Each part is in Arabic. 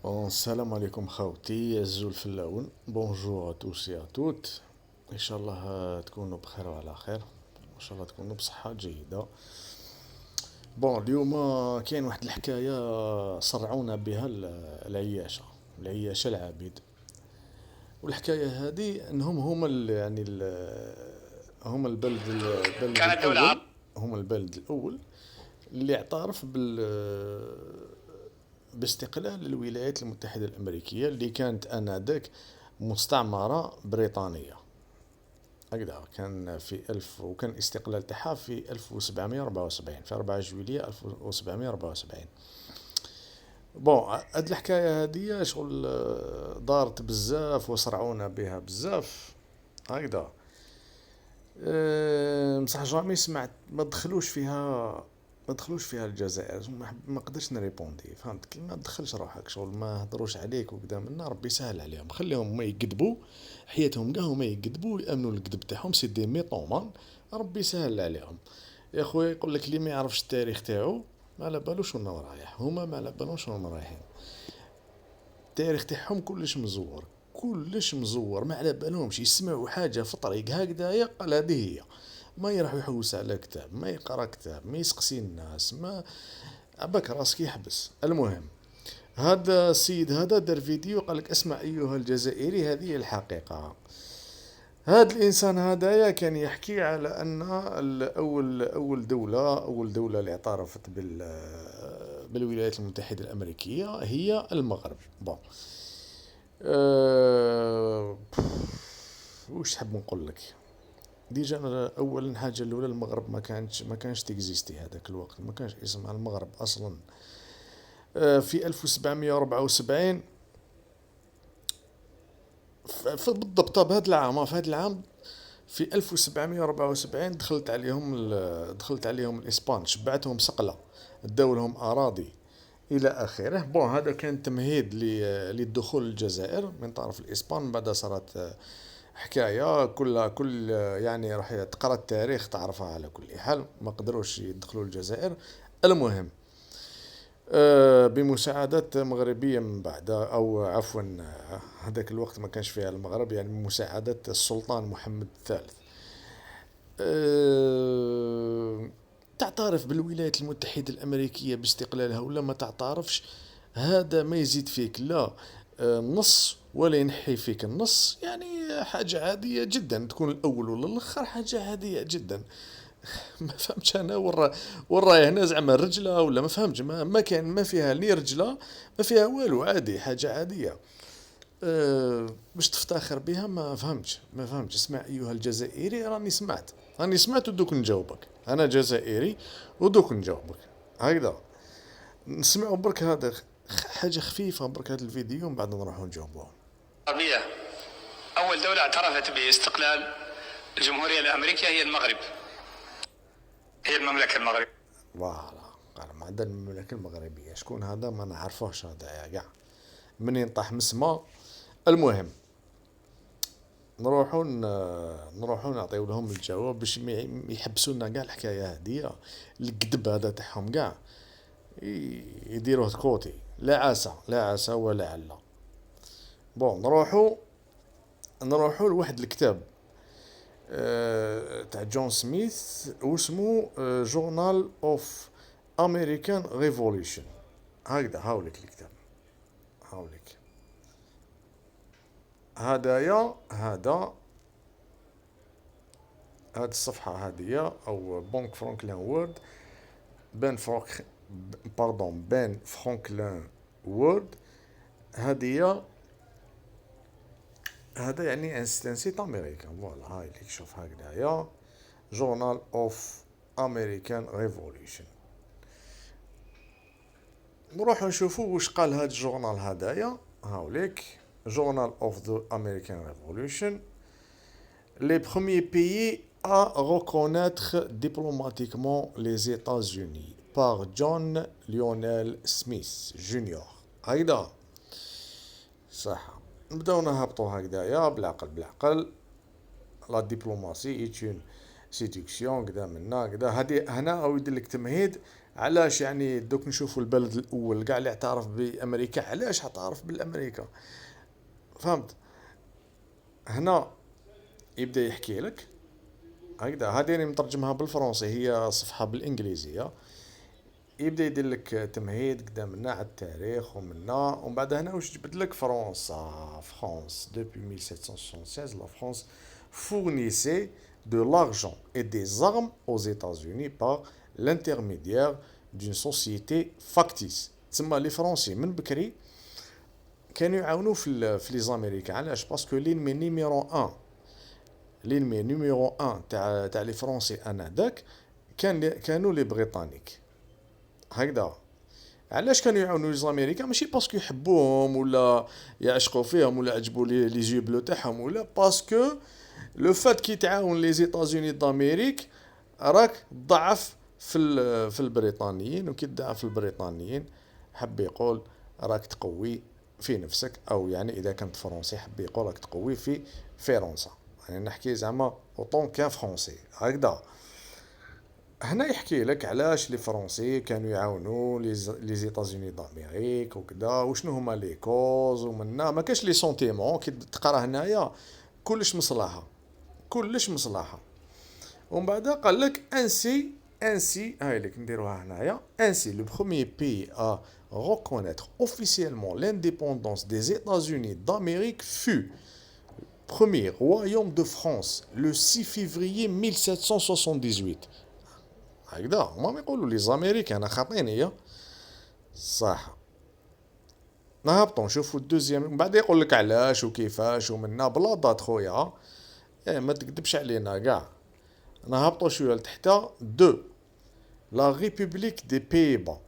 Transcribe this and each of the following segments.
السلام عليكم خاوتي الزول في اللون. بونجور ا توس ا توت. ان شاء الله تكونوا بخير وعلى خير. ان شاء الله تكونوا بصحة جيدة. اليوم كاين واحد الحكاية صرعونا بها العياشة العبيد. والحكاية هذه انهم هما هما البلد كانت دولة عربية. الاول. هما البلد الاول اللي اعترف باستقلال الولايات المتحدة الأمريكية اللي كانت آنذاك مستعمرة بريطانية. هكذا كان في وكان الاستقلال تاعها في 1774 في 4 جويلية 1774. هاد الحكاية هادية شغل دارت بزاف وصرعونا بها بزاف. هكذا بصح جامي سمعت ما دخلوش فيها الجزائر. ما قدرتش نريبوندي، فهمت كي ما تدخلش روحك شغل ما هضروش عليك وقدام النار. ربي يسهل عليهم، خليهم ما يكذبوا حياتهم كاع هما يكذبوا يامنوا الكذب تاعهم سي دي ميطومان. ربي يسهل عليهم. يا خويا يقول لك اللي ما يعرفش التاريخ تاعو ما على بالوش وين رايح. هما ما على بالهمش وين رايحين. التاريخ تاعهم كلش مزور، كلش مزور. ما على بالهمش يسمعوا حاجه في طريق هكذايا قال هذه هي. ما يروح يحوس على كتاب، ما يقرا كتاب، ما يسقسي الناس، ما عباك راسك يحبس. المهم هذا السيد هذا دار فيديو قال لك اسمع ايها الجزائري هذه هي الحقيقه. هذا الانسان هذايا كان يحكي على ان اول دوله اللي اعترفت بالولايات المتحده الامريكيه هي المغرب. أه... وش حاب نقول لك. ديجا أنا اولا حاجه الاولى المغرب ما كانش تكزيستي هذاك الوقت، ما كانش اسمها المغرب اصلا. في 1774 بالضبط بهذا العام، في هذا العام في 1774 دخلت عليهم الإسبان، شبعتهم صقلة، داو لهم أراضي إلى آخره. هذا كان تمهيد للدخول الجزائر من طرف الإسبان. بعد صارت حكاية كل يعني راح تقرا التاريخ تعرفها. على كل حال ما قدروش يدخلوا الجزائر. المهم بمساعدة مغربية من بعد، أو عفوا هذاك الوقت ما كانش فيها المغرب، يعني بمساعدة السلطان محمد الثالث. أه تعترف بالولايات المتحدة الأمريكية باستقلالها ولا ما تعترفش، هذا ما يزيد فيك لا نص ولا ينحي فيك النص. يعني حاجة عادية جدا، تكون الأول ولا الآخر حاجة عادية جدا. ما فهمتش انا وين رايح هنا زعما الرجله ولا ما فهمتش. ما كان ما فيها ني رجله، ما فيها والو، عادي حاجه عاديه. باش تفتخر بها. ما فهمتش. اسمع ايها الجزائري، راني سمعت ودوك نجاوبك. انا جزائري ودوك نجاوبك. هكذا نسمعوا برك هذا حاجه خفيفه برك هذا الفيديو ومن بعد نروحوا نجاوبوه. أول دولة اعترفت باستقلال الجمهورية الأمريكية هي المغرب، هي المملكة المغربية. فوالا قال ما عندنا المملكه المغربيه. شكون هذا؟ ما نعرفوش هذا يا كاع منين طاح من السما. المهم نروحوا نعطيو لهم الجواب باش يحبسوا لنا كاع الحكايه هذه. الكذب هذا تاعهم كاع يديروه كوتي. لا عسى ولا علا. نروحوا لواحد الكتاب تاع جون سميث واسمه جورنال اوف امريكان ريفولوشن. هكذا هاوليك الكتاب، هاوليك هدايا هاد الصفحة هادية أو بنك فرانكلين وورد. بن فرانك بن فرانكلين وورد. هادية هذا يعني ان سيت امريكان. فوالا هاي اللي شوف هكذايا جورنال اوف امريكان ريفولوشن. نروحو نشوفو واش قال هاد الجورنال هدايا. هاوليك جورنال اوف ذا امريكان ريفولوشن. Les premiers pays à reconnaître diplomatiquement les États-Unis par John Lionel Smith Jr. هكذا صح. نبداو نهبطو هكذايا بالعقل بالعقل. لا دبلوماسي ايتون سيدكسيون كذا منا كذا. هادي هنا او يدير لك تمهيد علاش يعني دوك نشوفوا البلد الاول كاع اللي اعترف بامريكا، علاش اعترف بالامريكا؟ فهمت؟ هنا يبدا يحكي لك هكذا، هذه انا مترجمها بالفرنسي، هي صفحه بالانجليزيه. يبدا يدير لك تمهيد قدامنا على التاريخ ومنا، ومن بعد هنا واش جبت لك فرنسا. France depuis 1776 la France fournissait de l'argent et des armes aux États-Unis par l'intermédiaire d'une société factice. تسمى لي فرونسي من بكري كانوا يعاونوا في لي زاميريكان. علاش؟ باسكو لينمي نيميرو 1، لينمي نيميرو 1 تاع لي فرونسي انذاك كانوا لي بريطانيك. هكذا. علاش كانوا يعاونوا لي زاميريكان؟ ماشي باسكو يحبوهم ولا يعشقوا فيهم ولا عجبوا لي جي بلو تاعهم، ولا باسكو لو فات كي تعاون لي زيتازوني دامريك راك تضعف في البريطانيين، وكي تضعف في البريطانيين حب يقول راك تقوي في نفسك، او يعني اذا كنت فرنسي حب يقول راك تقوي في فرنسا. يعني نحكي زعما اوطون كان فرونسي هكذا. هنا يحكي لك علاش لي فرونسي كانوا يعاونوا لي زيتازوني دامريك وكذا، وشنو هما لي كوز، ومنا ما كاش لي سونتيمون كي تقرا هنايا كلش مصلحه، كلش مصلحه. ومن بعد قال لك انسي هاي لك نديروها هنايا. انسي لو بروميير بي ا reconnaître officiellement l'indépendance des États-Unis d'Amérique fut premier royaume de France le 6 février 1778. هكذا هما يقولوا لي زاميريكان خاطين هي صح. نهبطوا نشوفوا الدوزيام، من بعد يقول لك علاش وكيفاش ومنا بلا دات خويا. ما تكذبش علينا كاع. نهبطوا شويه لتحت. دو لا ريبوبليك دي بيبا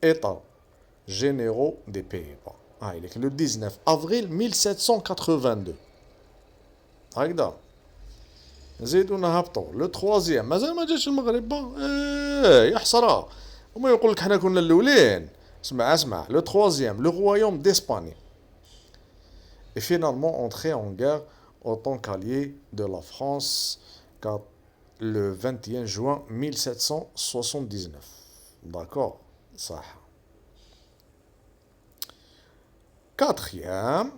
ايتا جينيرو دي بيبا. هاي لك لو 19 افريل 1782. هكذا. نزيدو نهبطو لو تخوازيام، مازال ما جاش المغرب. يا حسرة، هما يقول لك حنا كنا الاولين. اسمع لو تخوازيام لو رويوم d'Espagne est finalement entré en guerre autant qu'allié de la France le 21 juin 1779. D'accord, صح. Quatrième,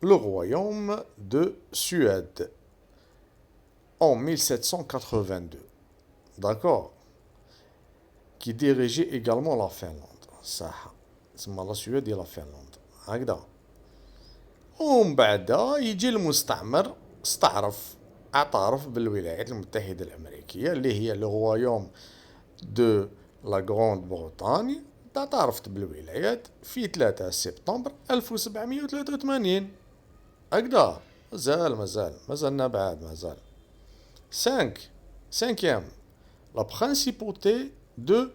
le royaume de Suède en 1782. D'accord, qui dirigeait également la Finlande. صح. تسمى لا سويد هي لا فنلندا. هكذا. ومن بعد يجي المستعمر اعترف بالولايات المتحدة الأمريكية اللي هي لو رويوم دو لا غراند بريطانيا. اعترفت بالولايات في 3 سبتمبر 1783. هكذا. مازالنا بعد مازال. 5. Cinquième, la principauté de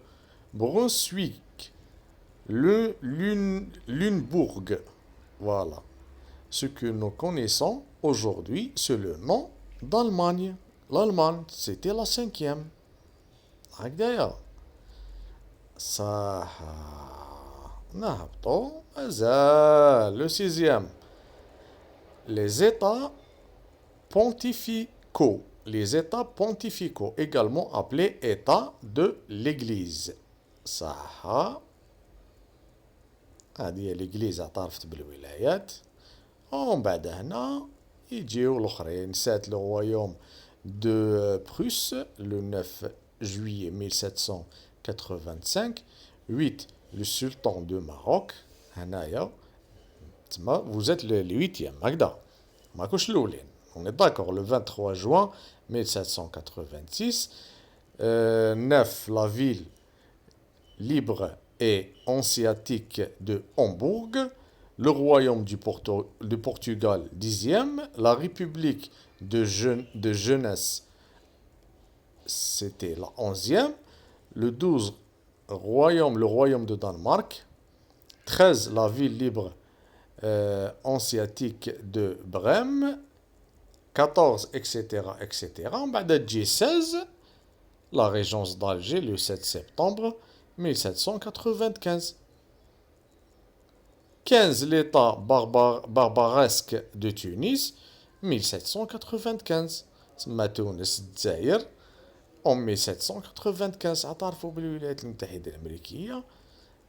Brunswick, Lunebourg. Voilà. Ce que nous connaissons aujourd'hui, c'est le nom d'Allemagne. L'Allemagne, c'était la 5e. هكذايا. صح. نهبطو مازال لو 6e. Les États pontificaux. Les États pontificaux, également appelés États de l'Église. صح. هذه الإجليز اعترفت بالولايات. ومن بعد هنا يجيو الآخرين. 7 le royaume de Prusse le 9 juillet 1785. 8 le sultan de Maroc. هنايا تما vous êtes le 8e هكذا ماكوش الأولين. On est d'accord, le 23 juin 1786. 9 la ville libre et hanséatique de Hambourg. Le royaume du Portugal 10e. La république de jeunesse, c'était la 11e. Le 12 le royaume de Danemark. 13 la ville libre hanséatique de Brême. 14 etc. On va dire 16 la régence d'Alger le 7 septembre 1795. 15 l'état barbaresque de Tunis 1795. تما تونس الجزائر اون 1795 اعترفوا بالولايات المتحدة الامريكية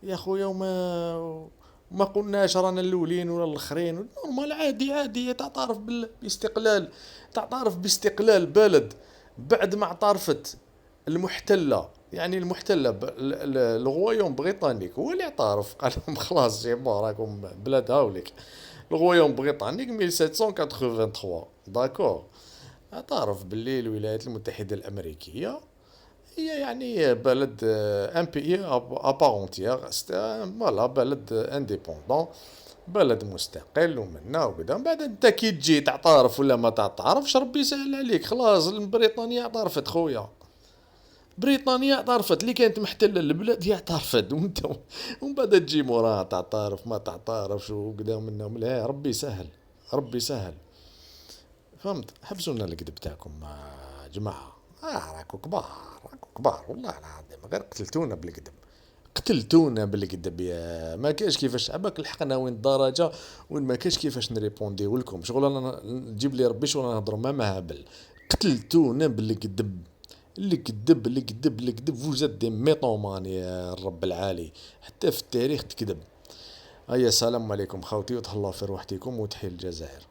يا خويا. وما قلناش رانا الاولين ولا الاخرين، نورمال عادي عادي تعترف بالاستقلال، تعترف باستقلال بلد بعد ما اعترفت المحتلة. يعني المحتلة الغويوم بريطانيك هو اللي اعترف، قال لهم خلاص سي بون راكم بلاد هاوليك. الغويوم بريطانيك 1783 داكور اعترف باللي الولايات المتحدة الامريكية هي يعني بلد ان بي ابارونتيير، فوالا بلد انديبوندون، بلد مستقل ومنا وكذا. من بعد انت كي تجي تعترف ولا ما تعترفش ربي يسهل عليك، خلاص بريطانيا اعترفت خويا، بريطانيا اعترفت اللي كانت محتلة البلاد هي اعترفت، وانت ومن بعد تجي موراها تعترف ما تعترفش وكذا منهم. لا ربي يسهل، ربي يسهل. فهمت؟ حبسوا لنا الكذب تاعكم يا جماعة. راكو كبار، راكو كبار والله العظيم، غير قتلتونا بالكذب، قتلتونا بالكذب. يا ما كاش كيفاش عباك لحقنا وين الدرجة وين ما كاش كيفاش نريبونديو لكم، شغل انا نجيب لي ربي شغل نهضروا ما هبل. قتلتونا بالكذب، الكذب الكذب الكذب، فوز دي ميطومان يا الرب العالي، حتى في التاريخ تكذب. هيا السلام عليكم خاوتي، وتهلاو في روحتكم، وتحية الجزائر.